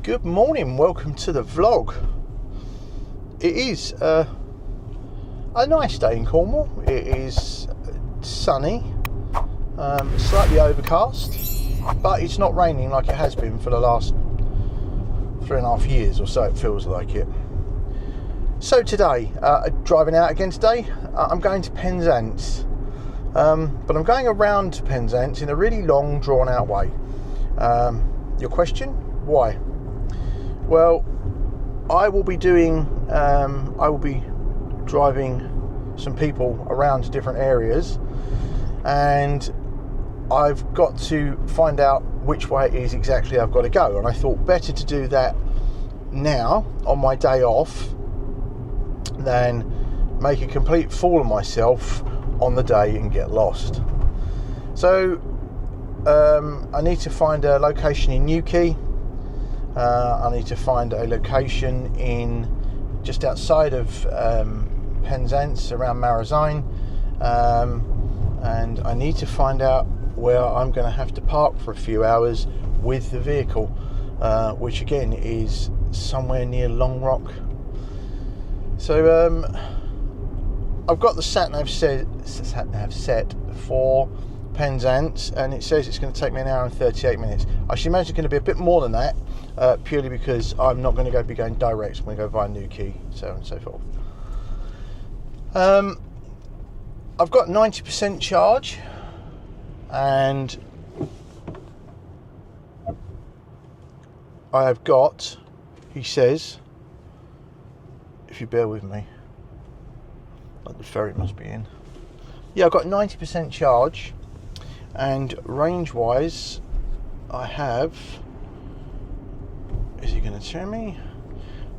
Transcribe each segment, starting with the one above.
Good morning, welcome to the vlog. It is a nice day in Cornwall. It is sunny, slightly overcast, but it's not raining like it has been for the last 3.5 years or so, it feels like it. So today, driving out again today, I'm going to Penzance, but I'm going around to Penzance in a really long, drawn out way. Your question? Why? Well, I will be driving some people around to different areas, and I've got to find out which way it is exactly I've got to go. And I thought better to do that now on my day off than make a complete fool of myself on the day and get lost. So I need to find a location in Newquay. I need to find a location in just outside of Penzance, around Marazine, and I need to find out where I'm going to have to park for a few hours with the vehicle, which again is somewhere near Long Rock. So I've got the sat nav set for Penzance, and it says it's going to take me 1 hour and 38 minutes. I should imagine it's going to be a bit more than that, purely because I'm not going to be going direct. I'm going to go via Newquay, so on and so forth. I've got 90% charge, and I have got, he says, if you bear with me, like the ferry must be in. Yeah, I've got 90% charge, and range wise I have, is he going to tell me?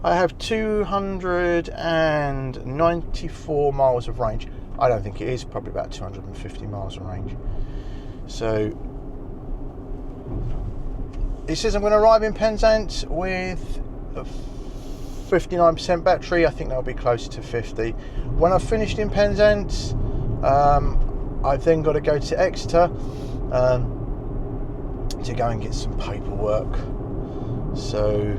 I have 294 miles of range. I don't think it is, probably about 250 miles of range. So it says I'm going to arrive in Penzance with a 59% battery. I think that'll be closer to 50. When I've finished in Penzance, I've then got to go to Exeter to go and get some paperwork. So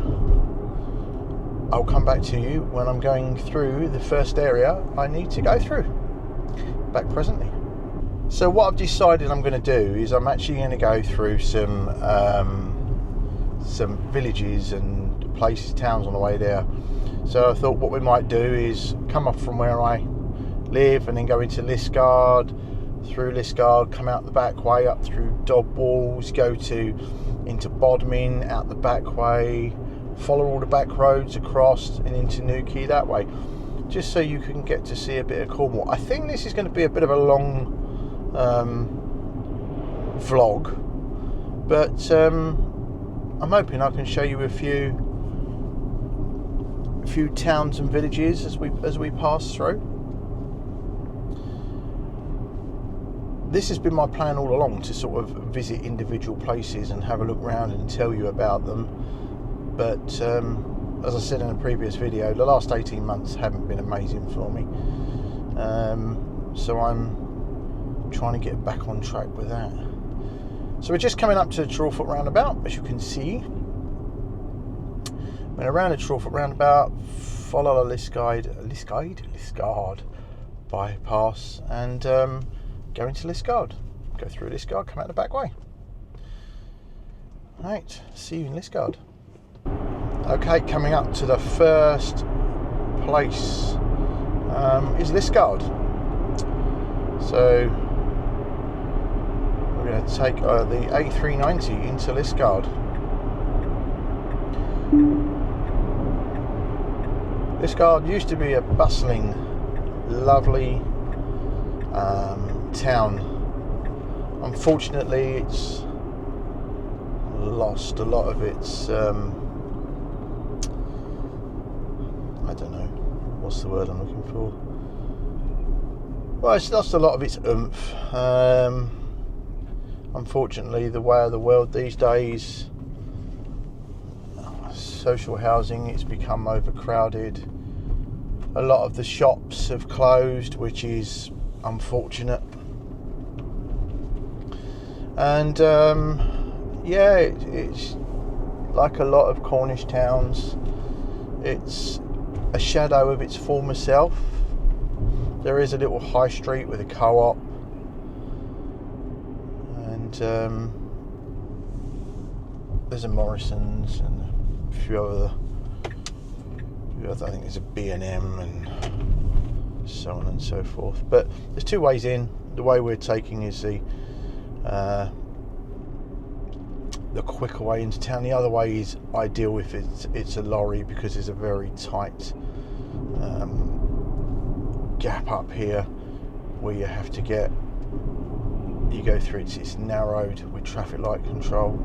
I'll come back to you when I'm going through the first area I need to go through. Back presently. So what I've decided I'm going to do is I'm actually going to go through some villages and places, towns on the way there. So I thought what we might do is come up from where I live and then go into Liskeard, through Liskeard, come out the back way up through Dobwalls, go into Bodmin, out the back way, follow all the back roads across and into Newquay that way, just so you can get to see a bit of Cornwall. I think this is going to be a bit of a long vlog, but I'm hoping I can show you a few towns and villages as we pass through. This has been my plan all along, to sort of visit individual places and have a look around and tell you about them. But as I said in a previous video, the last 18 months haven't been amazing for me. So I'm trying to get back on track with that. So we're just coming up to the Truro roundabout, as you can see. When around the Truro roundabout, follow the Liskeard bypass, and go into Liskeard. Go through Liskeard, come out the back way. Right, see you in Liskeard. Okay, coming up to the first place is Liskeard. So we're going to take the A390 into Liskeard. Liskeard used to be a bustling, lovely town. Unfortunately, it's lost a lot of its I don't know, what's the word I'm looking for? Well, it's lost a lot of its oomph. Unfortunately, the way of the world these days, social housing, it's become overcrowded. A lot of the shops have closed, which is unfortunate. And yeah, it's like a lot of Cornish towns. It's a shadow of its former self. There is a little high street with a co-op, and there's a Morrison's and a few other, I think there's a B&M and so on and so forth. But there's two ways in. The way we're taking is the quicker way into town. The other way is ideal if it's a lorry, because there's a very tight gap up here where you have to go through. It's narrowed with traffic light control.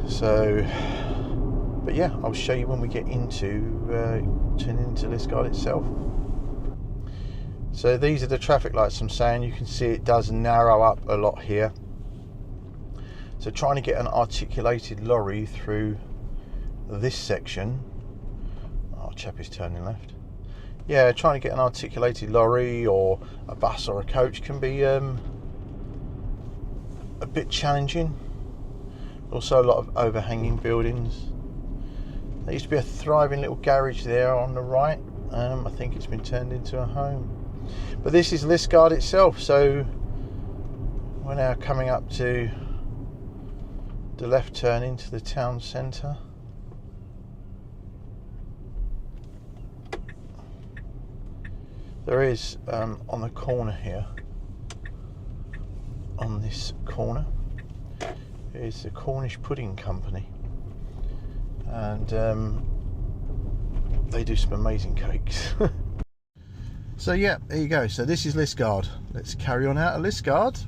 So, but yeah, I'll show you when we get into turning into Liskeard itself. So these are the traffic lights I'm saying. You can see it does narrow up a lot here. So trying to get an articulated lorry through this section. Oh, chap is turning left. Yeah, trying to get an articulated lorry or a bus or a coach can be a bit challenging. Also a lot of overhanging buildings. There used to be a thriving little garage there on the right. I think it's been turned into a home. But this is Liskeard itself, so we're now coming up to the left turn into the town centre. There is on the corner here, on this corner, is the Cornish Pudding Company, and they do some amazing cakes. So yeah, there you go. So this is Liskeard. Let's carry on out of Liskeard,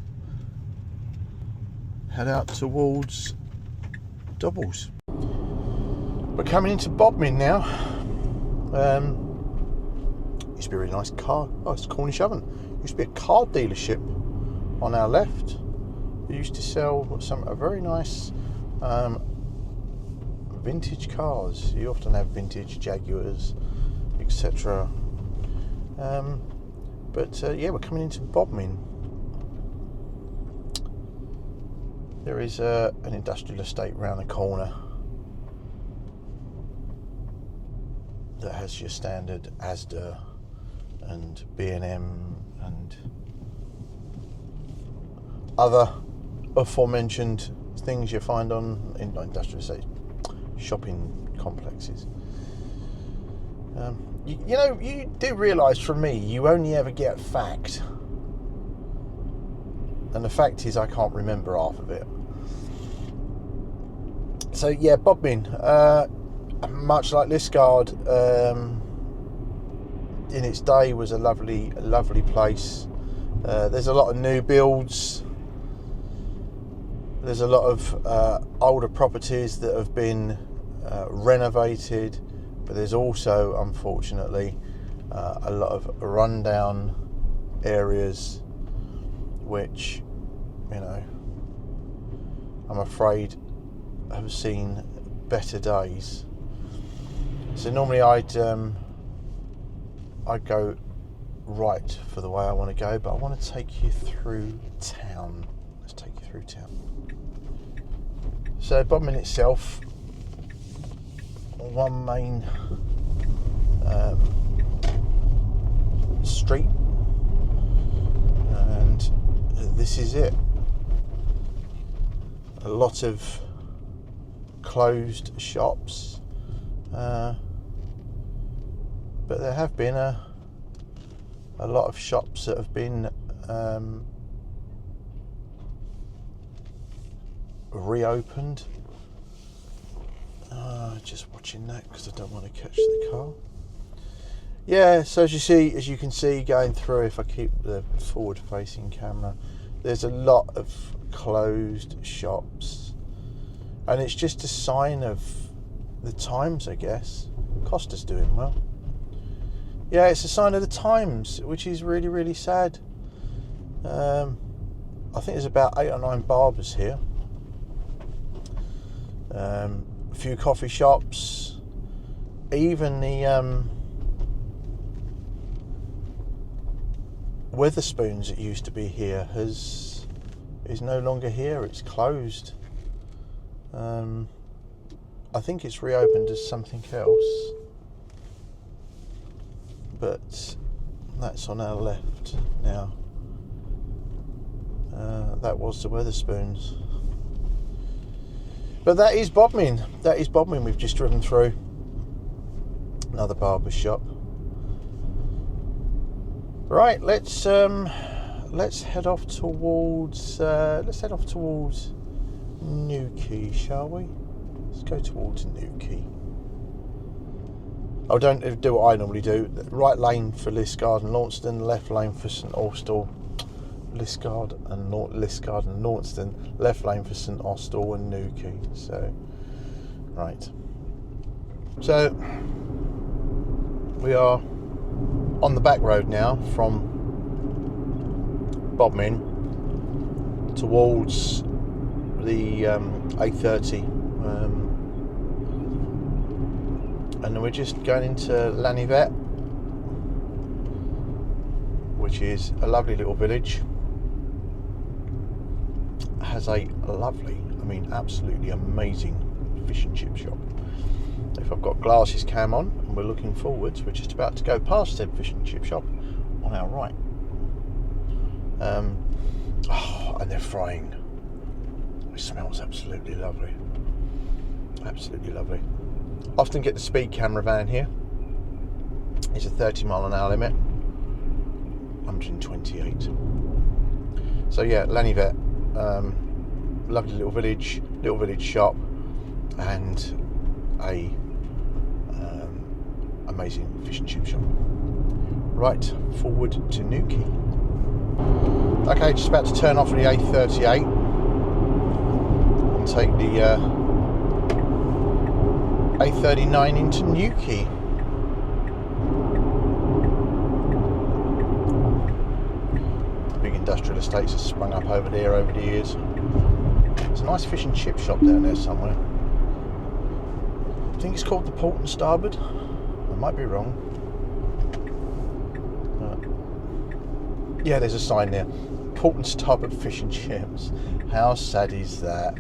head out towards Doubles. We're coming into Bodmin now. Used to be a really nice car. Oh, it's a Cornish oven. Used to be a car dealership on our left. They used to sell some very nice vintage cars. You often have vintage Jaguars, etc. But yeah, we're coming into Bodmin. There is an industrial estate round the corner that has your standard Asda and B&M and other aforementioned things you find on industrial estate shopping complexes. You know, you do realise from me, you only ever get fact. And the fact is I can't remember half of it. So yeah, Bodmin, much like Liskeard, in its day was a lovely place. There's a lot of new builds. There's a lot of older properties that have been renovated, but there's also, unfortunately, a lot of rundown areas which, you know, I'm afraid have seen better days. So normally I'd go right for the way I want to go, but I want to take you through town. Let's take you through town. So Bodmin itself, one main street, and this is it. A lot of closed shops, but there have been a lot of shops that have been reopened. Just watching that because I don't want to catch the car. Yeah, so as you can see going through, if I keep the forward facing camera, there's a lot of closed shops, and it's just a sign of the times, I guess. Costa's doing well. Yeah, it's a sign of the times, which is really, really sad. I think there's about 8 or 9 barbers here. A few coffee shops. Even the Weatherspoons that used to be here has is no longer here. It's closed. I think it's reopened as something else, but that's on our left now. That was the Wetherspoons. But that is Bodmin. That is Bodmin we've just driven through. Another barber shop. Right, let's head off towards Newquay, shall we? Let's go towards Newquay. I don't do what I normally do. Right lane for Liskeard and Launceston, left lane for St Austell. Liskeard and Launceston, left lane for St Austell and Newquay. So, right. So, we are on the back road now from Bodmin towards the A30. And then we're just going into Lanivet, which is a lovely little village. Has a lovely, absolutely amazing fish and chip shop. If I've got glasses cam on and we're looking forwards, we're just about to go past said fish and chip shop on our right. And they're frying. It smells absolutely lovely. Absolutely lovely. Often get the speed camera van here. It's a 30-mile-an-hour limit. 128. So yeah, Lanivet, lovely little village shop, and a amazing fish and chip shop. Right, forward to Newquay. Okay, just about to turn off the A38 and take the A39 into Newquay. Big industrial estates have sprung up over there over the years. There's a nice fish and chip shop down there somewhere. I think it's called the Port and Starboard. I might be wrong. Yeah, there's a sign there. Port and Starboard Fish and Chips. How sad is that?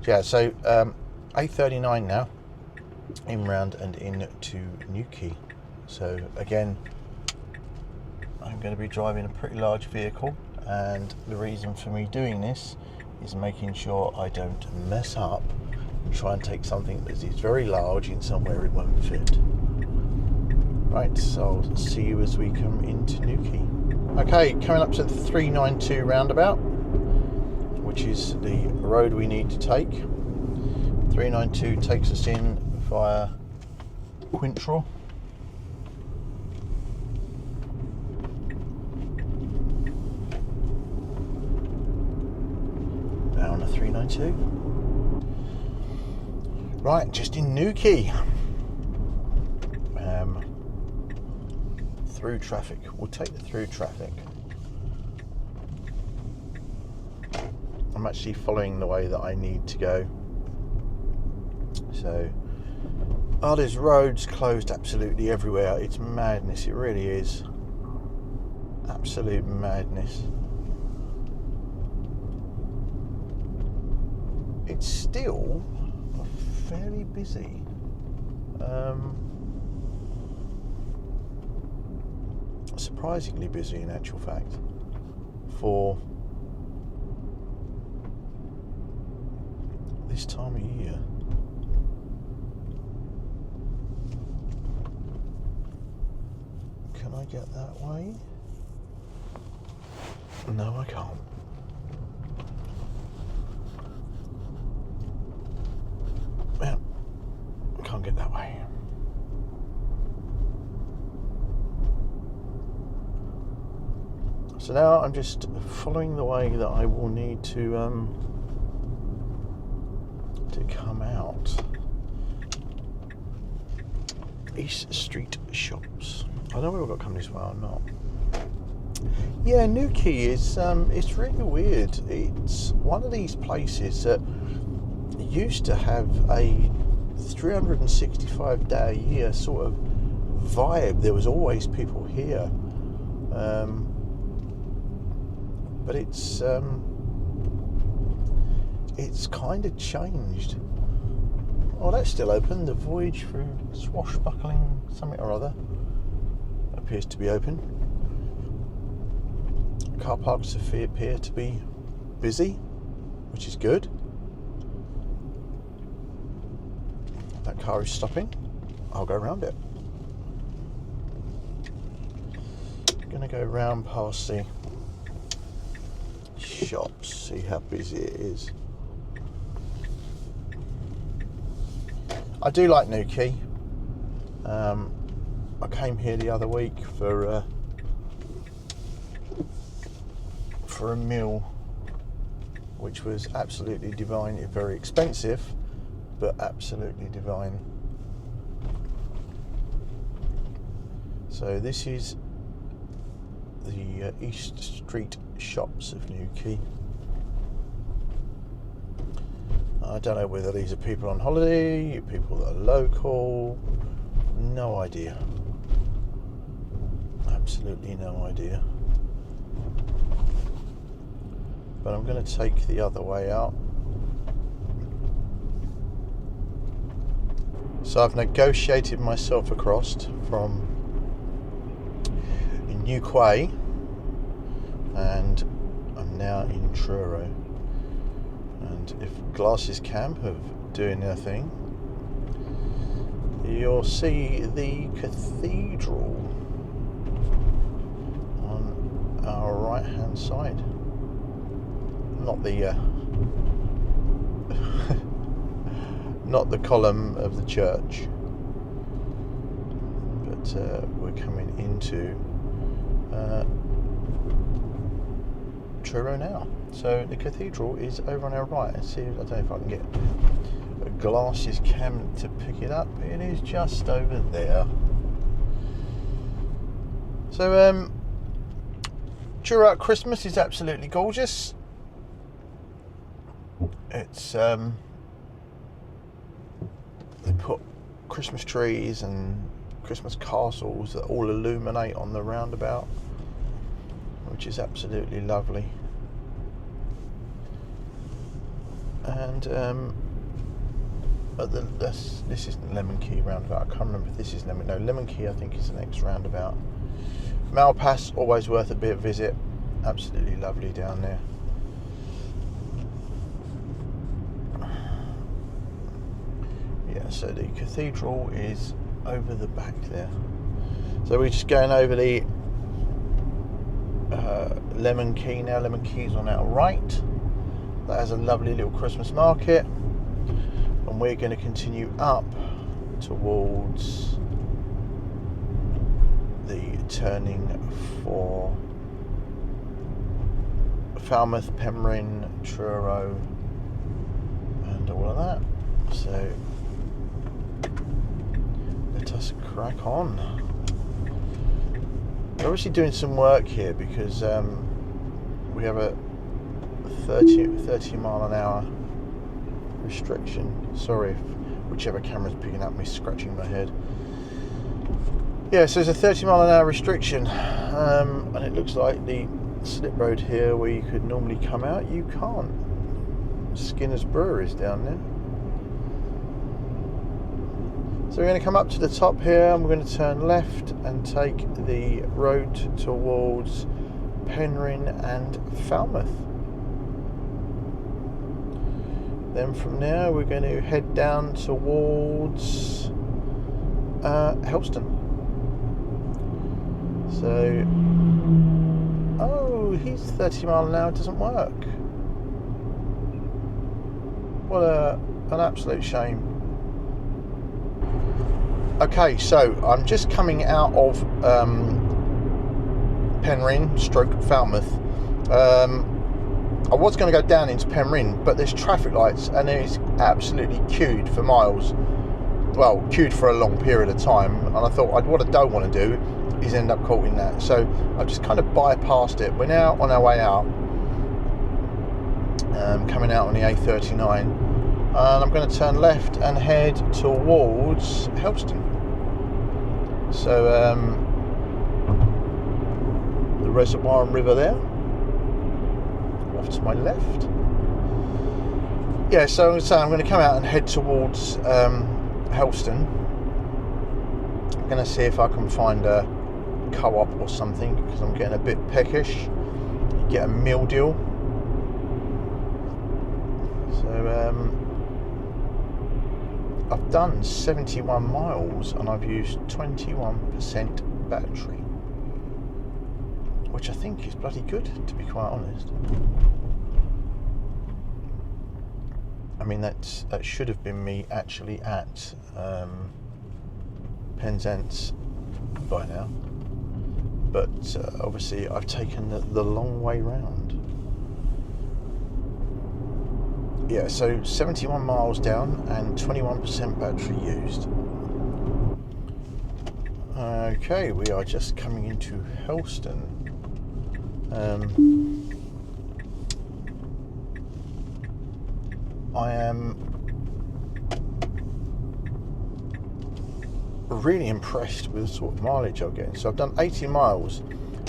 Yeah, so A39 now, in round and into Newquay. So again, I'm going to be driving a pretty large vehicle, and the reason for me doing this is making sure I don't mess up and try and take something that is very large in somewhere it won't fit. Right, so I'll see you as we come into Newquay. Okay, coming up to the 392 roundabout, which is the road we need to take. 392 takes us in via Truro. Now on the 392. Right, just in Newquay. Through traffic. We'll take the through traffic. I'm actually following the way that I need to go. So, there's roads closed absolutely everywhere. It's madness. It really is. Absolute madness. It's still fairly busy. Surprisingly busy in actual fact for this time of year. Can I get that way? No, I can't. Well, I can't get that way. So now I'm just following the way that I will need to come out. East Street Shops. I don't know whether I've got to come this way or not. Yeah, Newquay is it's really weird. It's one of these places that used to have a 365-day a year sort of vibe. There was always people here. but it's kind of changed. Oh, that's still open. The voyage through swashbuckling something or other appears to be open. Car parks appear to be busy, which is good. That car is stopping. I'll go around it. Gonna go round past the shops, see how busy it is. I do like Newquay. I came here the other week for a meal, which was absolutely divine. It's very expensive, but absolutely divine. So this is the East Street shops of Newquay. I don't know whether these are people on holiday, people that are local, no idea. Absolutely no idea. But I'm going to take the other way out. So I've negotiated myself across from Newquay, and I'm now in Truro. And if glasses cam have doing their thing, you'll see the cathedral on our right hand side. Not the not the column of the church, but we're coming into Truro now. So the cathedral is over on our right. Let's see, I don't know if I can get a glasses cam to pick it up. It is just over there. So Truro at Christmas is absolutely gorgeous. It's they put Christmas trees and Christmas castles that all illuminate on the roundabout, which is absolutely lovely. And this isn't Lemon Key roundabout. I can't remember if this is Lemon Key I think is the next roundabout. Malpass, always worth a bit of visit. Absolutely lovely down there. Yeah, so the cathedral is over the back there. So we're just going over the Lemon Key now. Lemon Key's on our right. That has a lovely little Christmas market, and we're going to continue up towards the turning for Falmouth, Penryn, Truro, and all of that. So let us crack on. We're obviously doing some work here because we have a 30 mile an hour restriction. Sorry if whichever camera's picking up me scratching my head. Yeah, so there's a 30 mile an hour restriction, and it looks like the slip road here where you could normally come out, you can't. Skinner's Brewery's down there. So we're going to come up to the top here, and we're going to turn left and take the road towards Penryn and Falmouth. Then from there we're going to head down towards Helston. So, oh, he's 30 mile an hour, doesn't work. What an absolute shame. Okay, so I'm just coming out of Penryn / Falmouth. I was going to go down into Penryn, but there's traffic lights and it's absolutely queued for miles. Well, queued for a long period of time, and I thought what I don't want to do is end up caught in that. So I've just kind of bypassed it. We're now on our way out, coming out on the A39, and I'm going to turn left and head towards Helston. So the reservoir and river there. off to my left. Yeah, so I'm going to come out and head towards Helston. I'm going to see if I can find a co-op or something, because I'm getting a bit peckish. Get a meal deal. So I've done 71 miles and I've used 21% battery, which I think is bloody good, to be quite honest. I mean, that should have been me actually at Penzance by now, but obviously I've taken the long way round. Yeah, so 71 miles down and 21% battery used. Okay, we are just coming into Helston. I am really impressed with the sort of mileage I'm getting. So I've done 80 miles,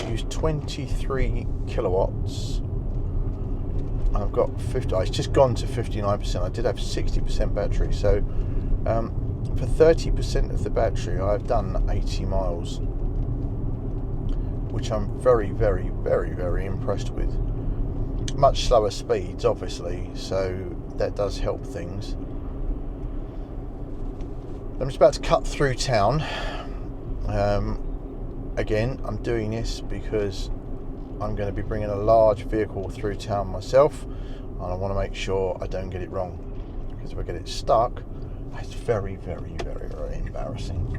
used 23 kilowatts, and I've got 50. It's just gone to 59%. I did have 60% battery, so for 30% of the battery, I've done 80 miles, which I'm very, very, very, very impressed with. Much slower speeds, obviously, so that does help things. I'm just about to cut through town. Again, I'm doing this because I'm going to be bringing a large vehicle through town myself, and I want to make sure I don't get it wrong, because if I get it stuck, it's very, very, very, very embarrassing.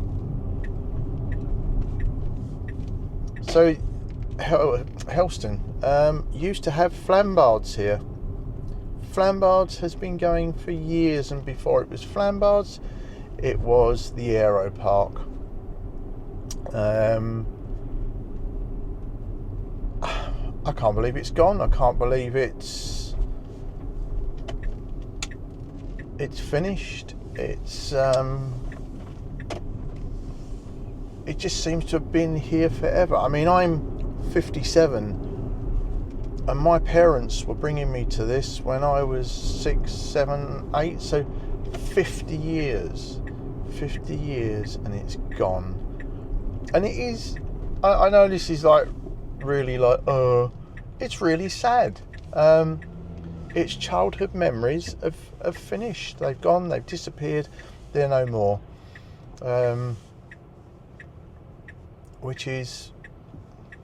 So Helston used to have Flambards here. Flambards has been going for years, and before it was Flambards, it was the Aero Park. I can't believe it's gone. I can't believe it's finished. It's it just seems to have been here forever. I mean, I'm 57, and my parents were bringing me to this when I was 6, 7, 8, so 50 years, and it's gone. And it is, I know this is like really like, it's really sad. Its childhood memories have finished. They've gone, they've disappeared, they're no more. Which is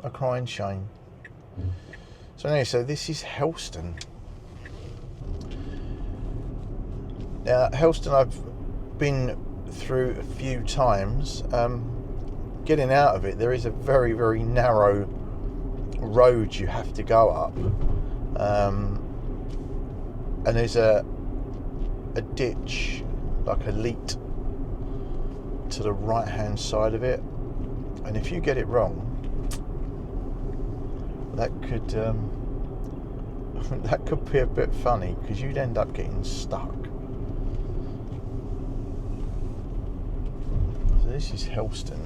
a crying shame. So anyway, so this is Helston. Now, Helston I've been through a few times. Getting out of it, there is a very, very narrow road you have to go up. And there's a ditch, like a leat, to the right hand side of it. And if you get it wrong, that could be a bit funny, because you'd end up getting stuck. So this is Helston.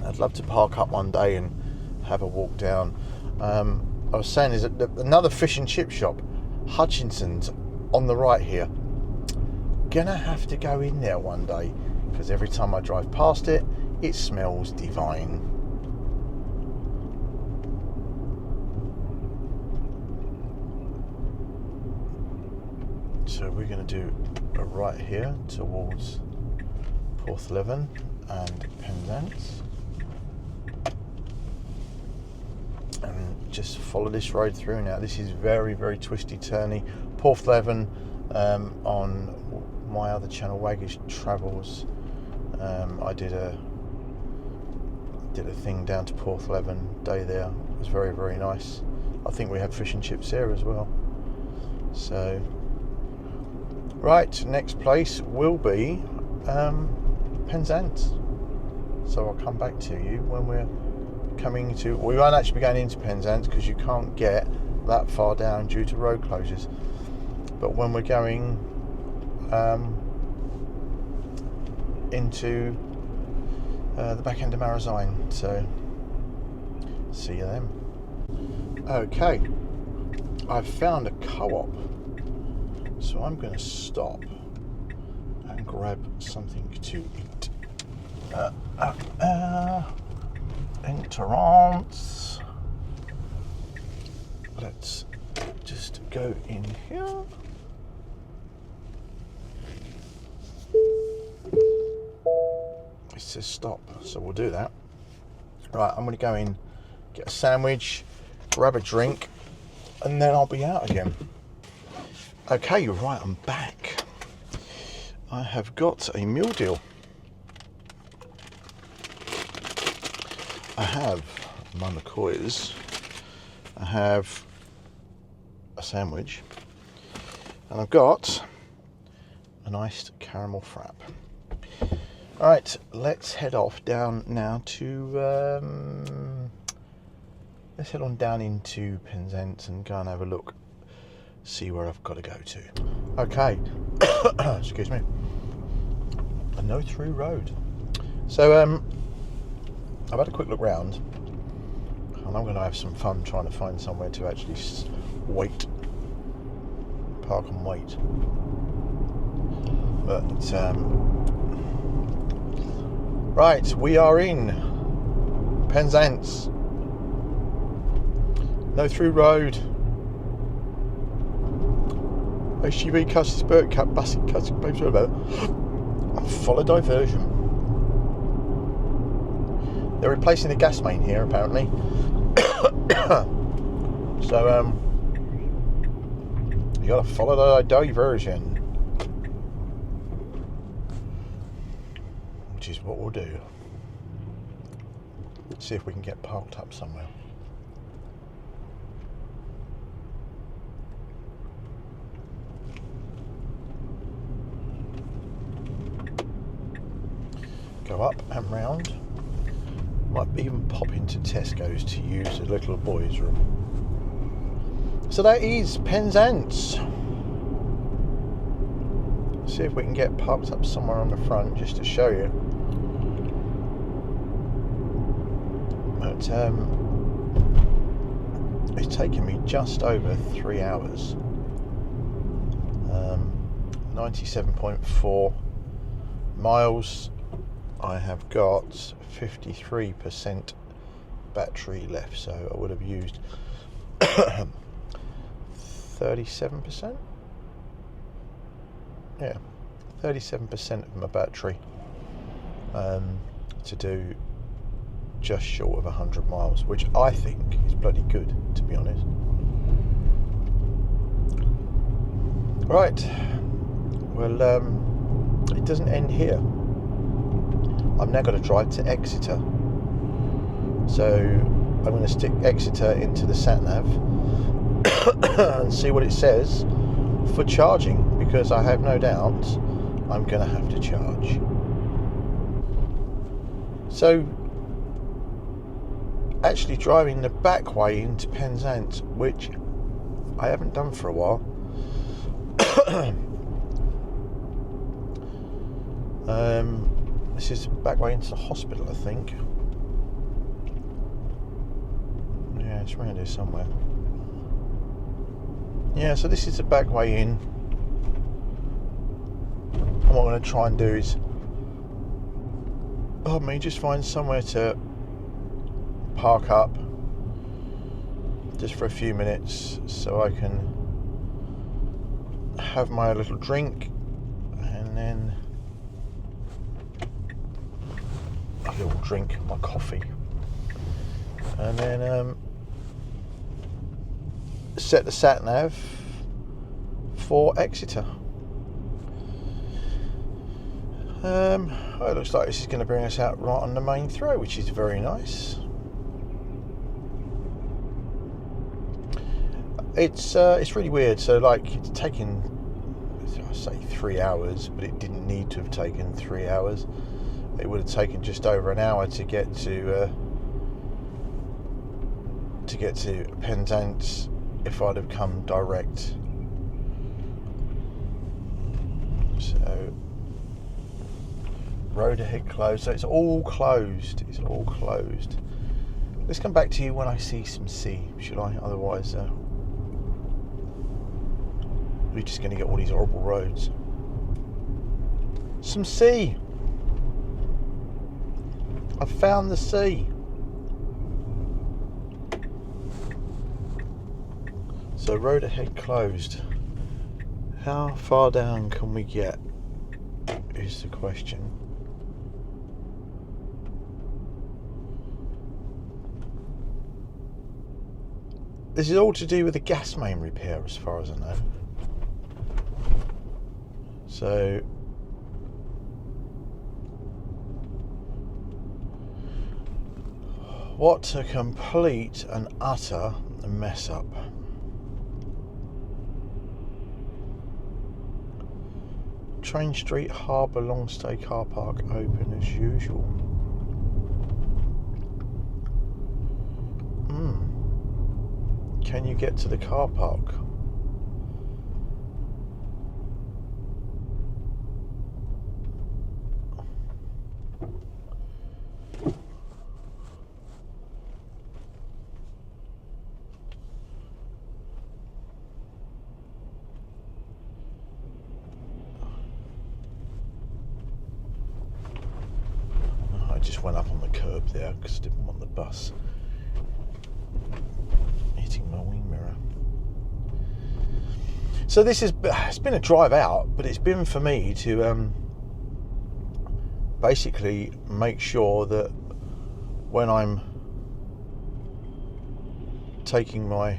I'd love to park up one day and have a walk down. I was saying there's another fish and chip shop, Hutchinson's, on the right here. Gonna have to go in there one day, because every time I drive past it, it smells divine. So we're going to do a right here towards Porthleven and Penzance, and just follow this road through. Now this is very, very twisty turny. Porthleven, on my other channel, Waggish Travels, I did a thing down to Porthleven, day there. It was very, very nice. I think we had fish and chips there as well. So right, next place will be Penzance. So I'll come back to you when we're coming to, we won't actually be going into Penzance because you can't get that far down due to road closures, but when we're going into the back end of Marazine. So see you then. Okay, I've found a co-op, so I'm going to stop and grab something to eat. Penzance. Let's just go in here. It says stop, so we'll do that. Right, I'm going to go in, get a sandwich, grab a drink, and then I'll be out again. Okay, you're right, I'm back. I have got a meal deal. I have my McCoys. I have a sandwich, and I've got a nice caramel frap. All right, let's head off down now to let's head on down into Penzance and go and have a look, see where I've got to go to. Okay, excuse me. A no through road. So I've had a quick look round, and I'm going to have some fun trying to find somewhere to actually wait, park and wait. But right, we are in Penzance. No through road. HGV Custis Burt Cap Bassett Custis Babes about. Follow diversion. They're replacing the gas main here apparently. So you gotta follow the diversion, which is what we'll do. Let's see if we can get parked up somewhere. Go up and round. Might even pop into Tesco's to use the little boys' room. So that is Penzance. See if we can get parked up somewhere on the front just to show you. But it's taken me just over 3 hours. 97.4 miles. I have got 53% battery left, so I would have used 37%. Yeah, 37% of my battery to do just short of 100 miles, which I think is bloody good, to be honest. Right, well, it doesn't end here. I'm now going to drive to Exeter. So I'm going to stick Exeter into the sat-nav and see what it says for charging, because I have no doubt I'm going to have to charge. So actually driving the back way into Penzance, which I haven't done for a while. This is the back way into the hospital, I think. Yeah, it's around here somewhere. Yeah, so this is the back way in. And what I'm going to try and do is, just find somewhere to park up just for a few minutes so I can have my little drink, and then a little drink, my coffee, and then set the sat nav for Exeter. It looks like this is going to bring us out right on the main throw, which is very nice. It's really weird. So like, it's taken, I say 3 hours, but it didn't need to have taken 3 hours. It would have taken just over an hour to get to Penzance if I'd have come direct. So road ahead closed. So it's all closed. It's all closed. Let's come back to you when I see some sea, shall I? Otherwise, we're just going to get all these horrible roads. Some sea. I've found the sea. So road ahead closed. How far down can we get is the question. This is all to do with the gas main repair as far as I know. So what a complete and utter mess up. Train Street Harbour long stay car park open as usual. Can you get to the car park? I just went up on the curb there because I didn't want the bus hitting my wing mirror. So it's been a drive out, but it's been for me to basically make sure that when I'm taking my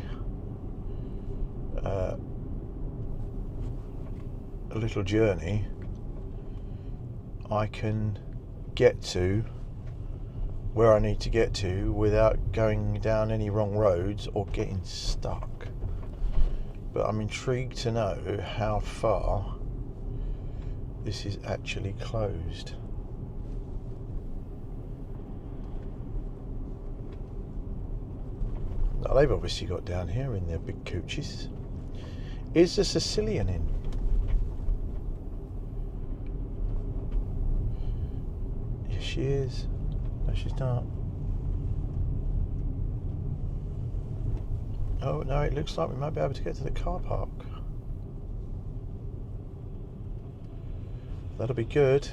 little journey, I can get to where I need to get to without going down any wrong roads or getting stuck. But I'm intrigued to know how far this is actually closed. Now, they've obviously got down here in their big cooches. Is the Sicilian in? Yes, she is. No, she's not. Oh, no, it looks like we might be able to get to the car park. That'll be good.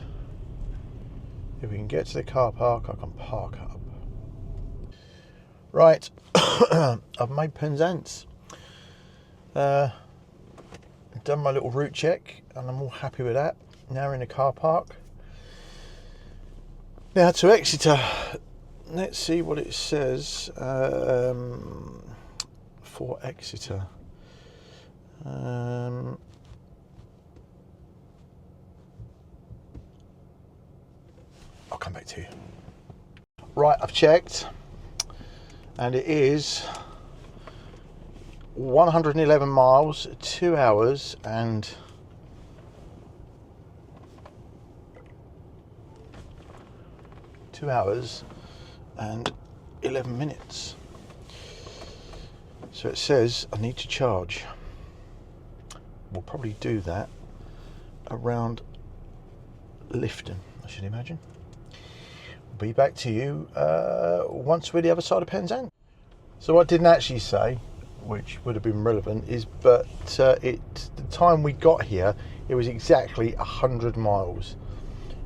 If we can get to the car park, I can park up. Right, I've made Penzance. Done my little route check, and I'm all happy with that. Now we're in the car park. Now to Exeter. Let's see what it says for Exeter. I'll come back to you. Right, I've checked, and it is 111 miles, 2 hours and 2 hours and 11 minutes. So it says I need to charge. We'll probably do that around Lifton, I should imagine. Be back to you once we're the other side of Penzance. So what I didn't actually say, which would have been relevant, is but the time we got here, it was exactly 100 miles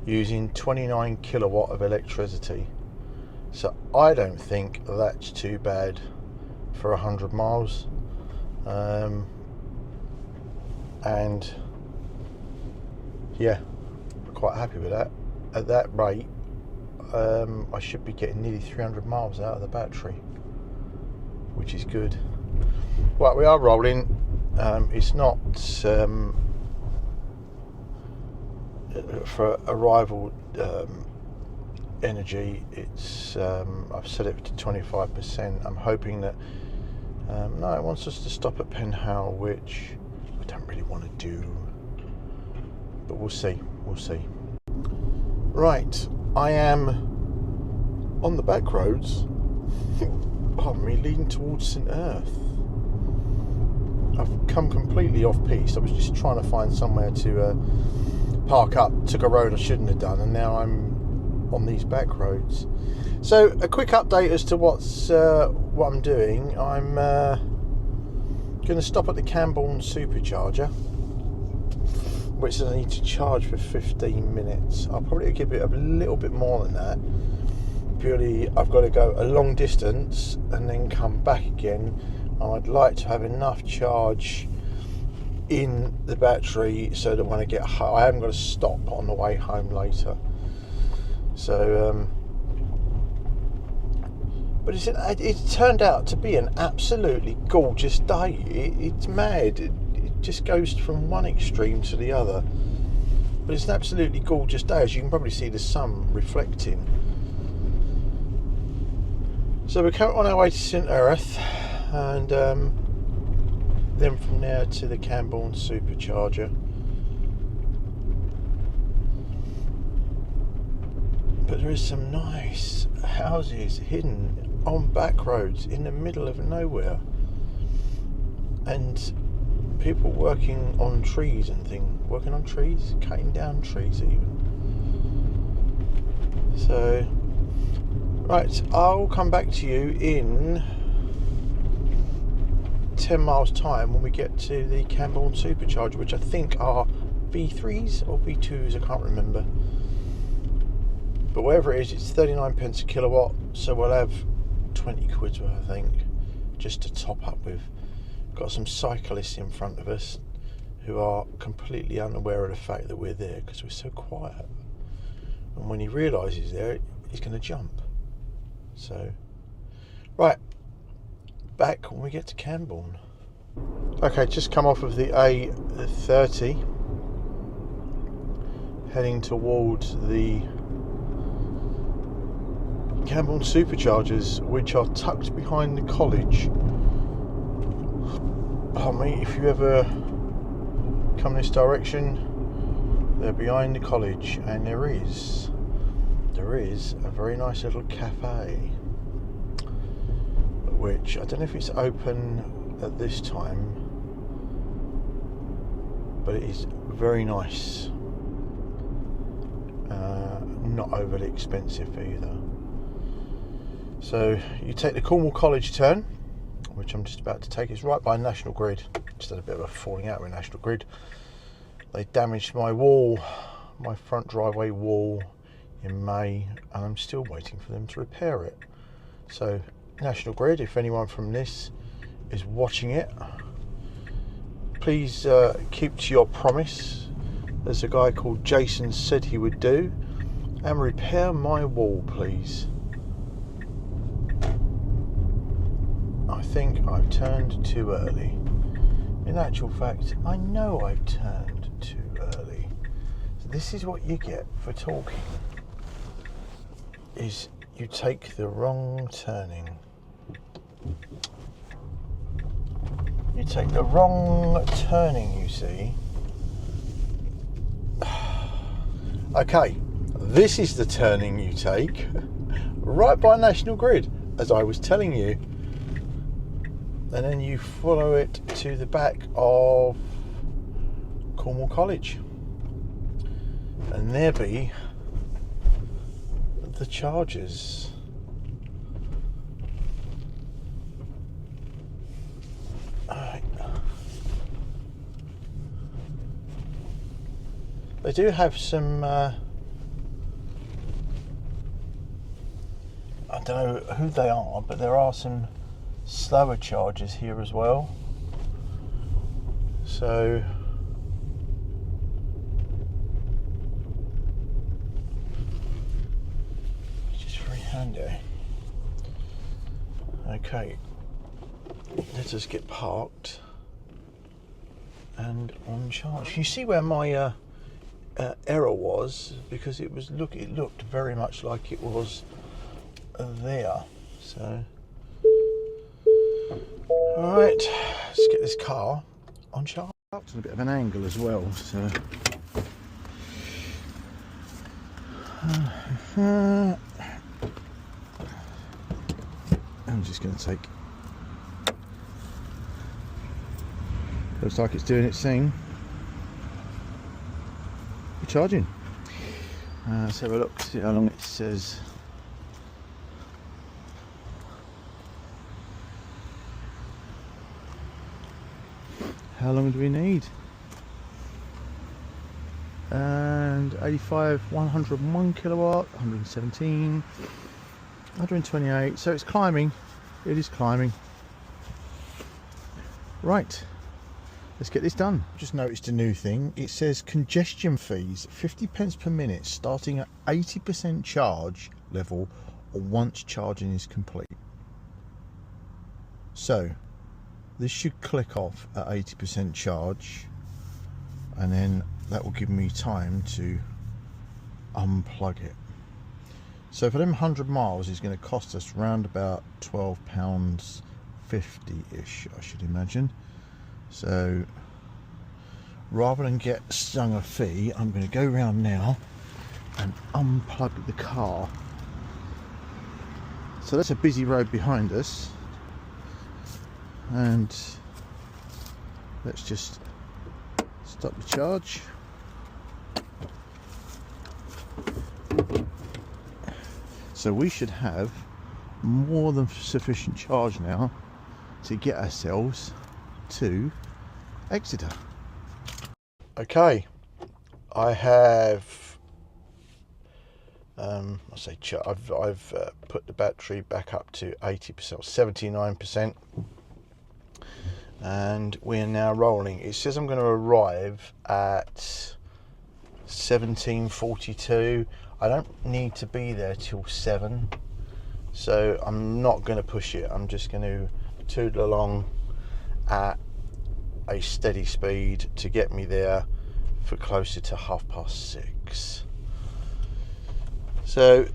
using 29 kilowatt of electricity. So I don't think that's too bad for 100 miles. And yeah, we're quite happy with that. At that rate, I should be getting nearly 300 miles out of the battery, which is good. Well, we are rolling. It's not for arrival energy. It's I've set it to 25%. I'm hoping that no, it wants us to stop at Penryn, which I don't really want to do, but we'll see. We'll see. Right, I am on the back roads. Pardon me, leading towards St Earth. I've come completely off piste. I was just trying to find somewhere to park up. Took a road I shouldn't have done, and now I'm on these back roads. So a quick update as to what I'm doing. I'm going to stop at the Camborne supercharger. which says I need to charge for 15 minutes. I'll probably give it a little bit more than that. Purely, I've got to go a long distance and then come back again. And I'd like to have enough charge in the battery so that when I get home, I haven't got to stop on the way home later. So, but it turned out to be an absolutely gorgeous day. It's mad. It just goes from one extreme to the other. But it's an absolutely gorgeous day. As you can probably see, the sun reflecting. So we're currently on our way to St Erith, and then from there to the Camborne supercharger. But there is some nice houses hidden on back roads in the middle of nowhere, and people working on trees and things, cutting down trees even. So right, I'll come back to you in 10 miles time when we get to the Camborne supercharger, which I think are V3s or V2s, I can't remember. But whatever it is, it's 39 pence a kilowatt, so we'll have 20 quid's worth, I think, just to top up with. Got some cyclists in front of us who are completely unaware of the fact that we're there because we're so quiet. And when he realises there, he's going to jump. So, right, back when we get to Camborne. Okay, just come off of the A30, heading towards the Camborne superchargers, which are tucked behind the college. Pardon me, if you ever come this direction, they're behind the college, and there is a very nice little cafe, which I don't know if it's open at this time, but it is very nice. Not overly expensive either. So you take the Cornwall College turn, which I'm just about to take. It's right by National Grid. Just had a bit of a falling out with National Grid. They damaged my wall, my front driveway wall, in May, and I'm still waiting for them to repair it. So National Grid, if anyone from this is watching it, please keep to your promise, as a guy called Jason said he would do, and repair my wall, please. I think I've turned too early. In actual fact, I know I've turned too early. So this is what you get for talking, is you take the wrong turning. You take the wrong turning, you see. Okay, this is the turning you take, right by National Grid, as I was telling you. And then you follow it to the back of Cornwall College. And there be the chargers. Alright. They do have some, I don't know who they are, but there are some slower chargers here as well. So it's just very handy. Okay, let us get parked and on charge. You see where my error was, because it looked very much like it was there. So alright, let's get this car on charge. It's a bit of an angle as well, so I'm just going to take, looks like it's doing its thing. We're charging. Let's have a look, see how long it says. How long do we need? and 85, 101 kilowatt, 117, 128. So it's climbing. It is climbing. Right, let's get this done. Just noticed a new thing. It says congestion fees 50 pence per minute starting at 80% charge level or once charging is complete. So this should click off at 80% charge, and then that will give me time to unplug it. So for them 100 miles is going to cost us round about £12.50-ish, I should imagine. So rather than get stung a fee, I'm going to go round now and unplug the car. So that's a busy road behind us, and let's just stop the charge. So we should have more than sufficient charge now to get ourselves to Exeter. Okay, I have I've put the battery back up to 80% or 79%, and we're now rolling. It says I'm going to arrive at 17:42. I don't need to be there till 7, so I'm not going to push it. I'm just going to tootle along at a steady speed to get me there for closer to 6:30. So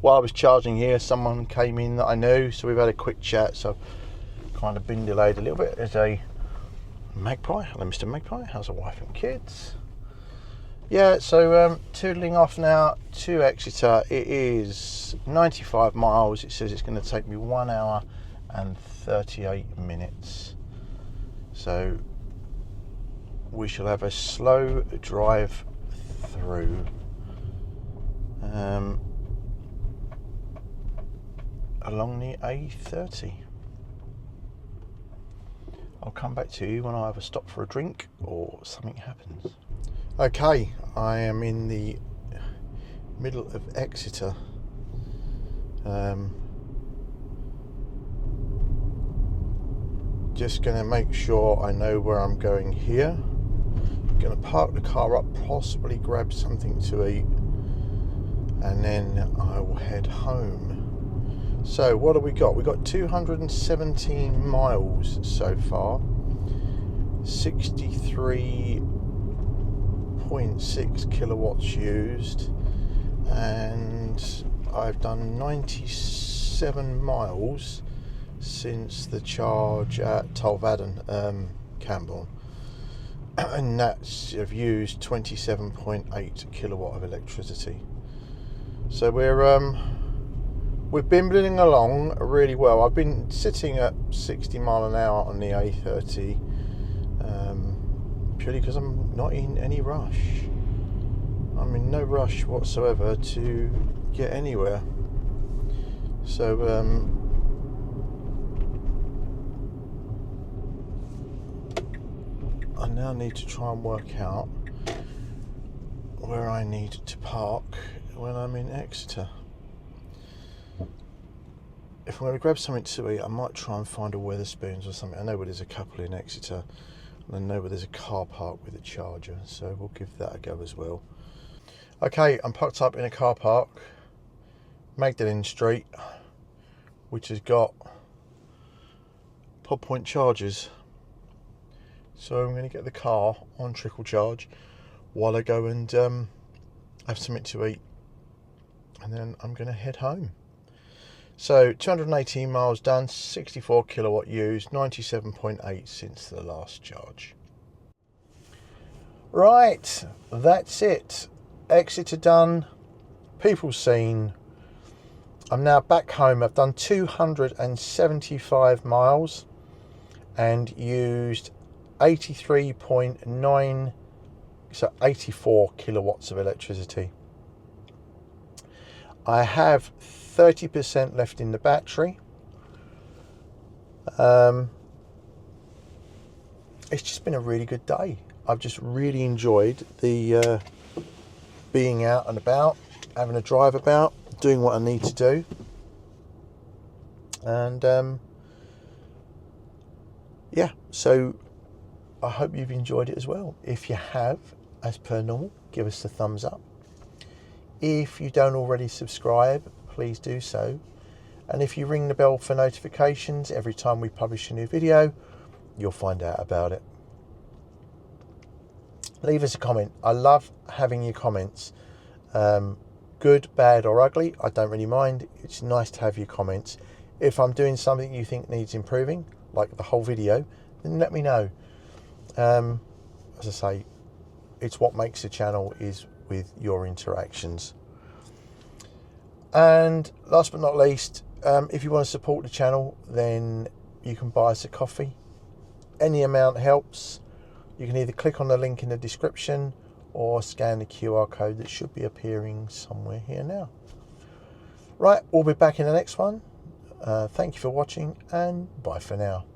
while I was charging here, someone came in that I knew, so we've had a quick chat. So I've kind of been delayed a little bit. There's a Magpie. Hello, Mr. Magpie. How's the wife and kids? Yeah, so tootling off now to Exeter. It is 95 miles. It says it's going to take me 1 hour and 38 minutes. So we shall have a slow drive through. Along the A30. I'll come back to you when I either stop for a drink or something happens. Okay, I am in the middle of Exeter. Just going to make sure I know where I'm going here. Going to park the car up, possibly grab something to eat, and then I will head home. So what have we got? We've got 217 miles so far, 63.6 kilowatts used, and I've done 97 miles since the charge at Tolvaden, Camborne, and that's I've used 27.8 kilowatt of electricity. So we're bimbling along really well. I've been sitting at 60 mile an hour on the A30 purely because I'm not in any rush. I'm in no rush whatsoever to get anywhere. So I now need to try and work out where I need to park when I'm in Exeter. If I'm going to grab something to eat, I might try and find a Wetherspoons or something. I know where there's a couple in Exeter, and I know where there's a car park with a charger, so we'll give that a go as well. Okay, I'm parked up in a car park, Magdalen Street, which has got Pod Point chargers. So I'm going to get the car on trickle charge while I go and have something to eat, and then I'm going to head home. So 218 miles done, 64 kilowatt used, 97.8 since the last charge. Right, that's it. Exeter done, people seen. I'm now back home. I've done 275 miles and used 83.9, so 84 kilowatts of electricity. I have 30% left in the battery. It's just been a really good day. I've just really enjoyed the being out and about, having a drive about, doing what I need to do. And yeah, so I hope you've enjoyed it as well. If you have, as per normal, give us a thumbs up. If you don't already subscribe, please do so. And if you ring the bell for notifications every time we publish a new video, you'll find out about it. Leave us a comment. I love having your comments. Good, bad or ugly, I don't really mind. It's nice to have your comments. If I'm doing something you think needs improving, like the whole video, then let me know. As I say, it's what makes the channel is with your interactions. And last but not least, if you want to support the channel, then you can buy us a coffee. Any amount helps. You can either click on the link in the description or scan the QR code that should be appearing somewhere here now. Right, we'll be back in the next one. Thank you for watching, and bye for now.